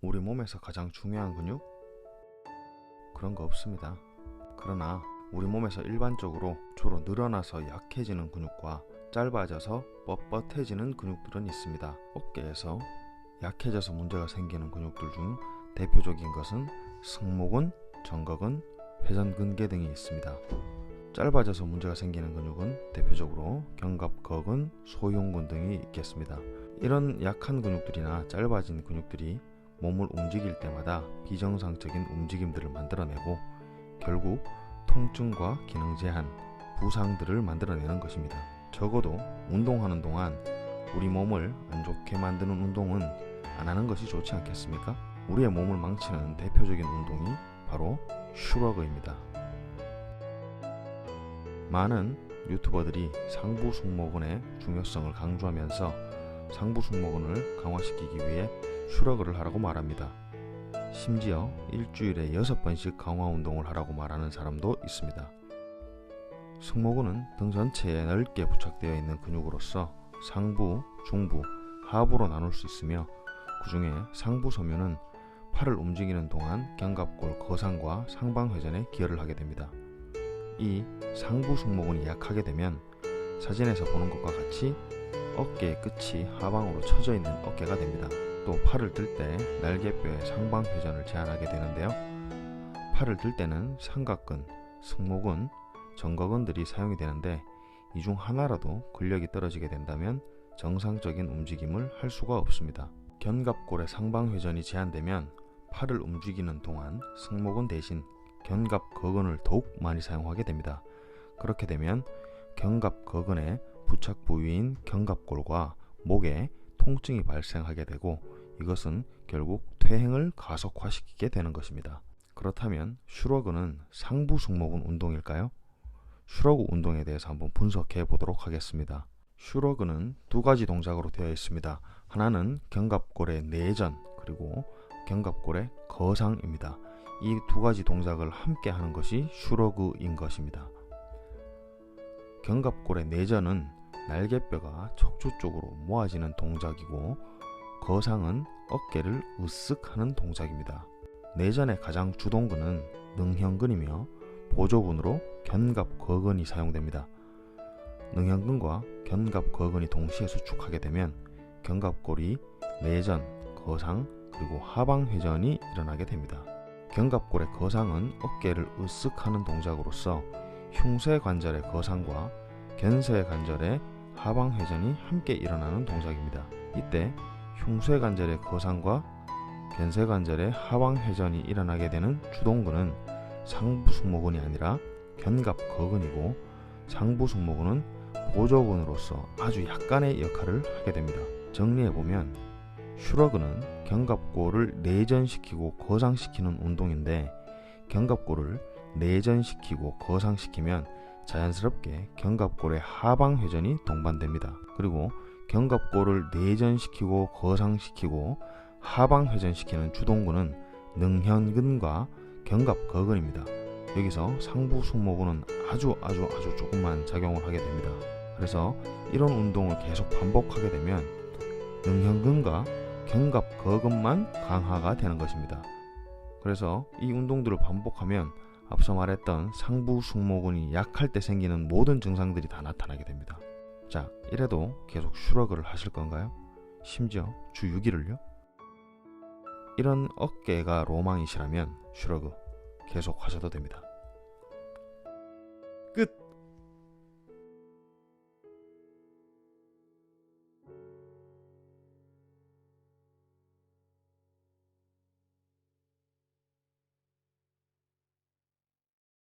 우리 몸에서 가장 중요한 근육? 그런 거 없습니다. 그러나 우리 몸에서 일반적으로 주로 늘어나서 약해지는 근육과 짧아져서 뻣뻣해지는 근육들은 있습니다. 어깨에서 약해져서 문제가 생기는 근육들 중 대표적인 것은 승모근, 정거근, 회전근개 등이 있습니다. 짧아져서 문제가 생기는 근육은 대표적으로 견갑거근, 소흉근 등이 있겠습니다. 이런 약한 근육들이나 짧아진 근육들이 몸을 움직일 때마다 비정상적인 움직임들을 만들어내고 결국 통증과 기능 제한, 부상들을 만들어내는 것입니다. 적어도 운동하는 동안 우리 몸을 안 좋게 만드는 운동은 안 하는 것이 좋지 않겠습니까? 우리의 몸을 망치는 대표적인 운동이 바로 슈러그입니다. 많은 유튜버들이 상부 승모근의 중요성을 강조하면서 상부 승모근을 강화시키기 위해 슈러그를 하라고 말합니다. 심지어 일주일에 6번씩 강화 운동을 하라고 말하는 사람도 있습니다. 승모근은 등 전체에 넓게 부착되어 있는 근육으로서 상부, 중부, 하부로 나눌 수 있으며 그 중에 상부 섬유는 팔을 움직이는 동안 견갑골 거상과 상방회전에 기여를 하게 됩니다. 이 상부 승모근이 약하게 되면 사진에서 보는 것과 같이 어깨의 끝이 하방으로 처져 있는 어깨가 됩니다. 또 팔을 들 때 날개뼈의 상방 회전을 제한하게 되는데요. 팔을 들 때는 삼각근, 승모근, 정거근들이 사용이 되는데 이 중 하나라도 근력이 떨어지게 된다면 정상적인 움직임을 할 수가 없습니다. 견갑골의 상방 회전이 제한되면 팔을 움직이는 동안 승모근 대신 견갑거근을 더욱 많이 사용하게 됩니다. 그렇게 되면 견갑거근의 부착 부위인 견갑골과 목에 통증이 발생하게 되고 이것은 결국 퇴행을 가속화시키게 되는 것입니다. 그렇다면 슈러그는 상부 승모근 운동일까요? 슈러그 운동에 대해서 한번 분석해 보도록 하겠습니다. 슈러그는 두 가지 동작으로 되어 있습니다. 하나는 견갑골의 내전 그리고 견갑골의 거상입니다. 이 두 가지 동작을 함께 하는 것이 슈러그인 것입니다. 견갑골의 내전은 날개뼈가 척추 쪽으로 모아지는 동작이고 거상은 어깨를 으쓱 하는 동작입니다. 내전의 가장 주동근은 능형근이며 보조근으로 견갑거근이 사용됩니다. 능형근과 견갑거근이 동시에 수축하게 되면 견갑골이 내전, 거상, 그리고 하방회전이 일어나게 됩니다. 견갑골의 거상은 어깨를 으쓱 하는 동작으로서 흉쇄관절의 거상과 견쇄관절의 하방회전이 함께 일어나는 동작입니다. 이때 흉쇄관절의 거상과 견쇄관절의 하방회전이 일어나게 되는 주동근은 상부 승모근이 아니라 견갑거근이고 상부 승모근은 보조근으로서 아주 약간의 역할을 하게 됩니다. 정리해보면 슈러그는 견갑골을 내전시키고 거상시키는 운동인데 견갑골을 내전시키고 거상시키면 자연스럽게 견갑골의 하방회전이 동반됩니다. 그리고 견갑골을 내전시키고 거상시키고 하방회전시키는 주동근은 능현근과 견갑거근입니다. 여기서 상부 승모근은 아주 조금만 작용을 하게 됩니다. 그래서 이런 운동을 계속 반복하게 되면 능현근과 견갑거근만 강화가 되는 것입니다. 그래서 이 운동들을 반복하면 앞서 말했던 상부 승모근이 약할 때 생기는 모든 증상들이 다 나타나게 됩니다. 자, 이래도 계속 슈러그를 하실 건가요? 심지어 주 6일을요? 이런 어깨가 로망이시라면 슈러그 계속 하셔도 됩니다. 끝!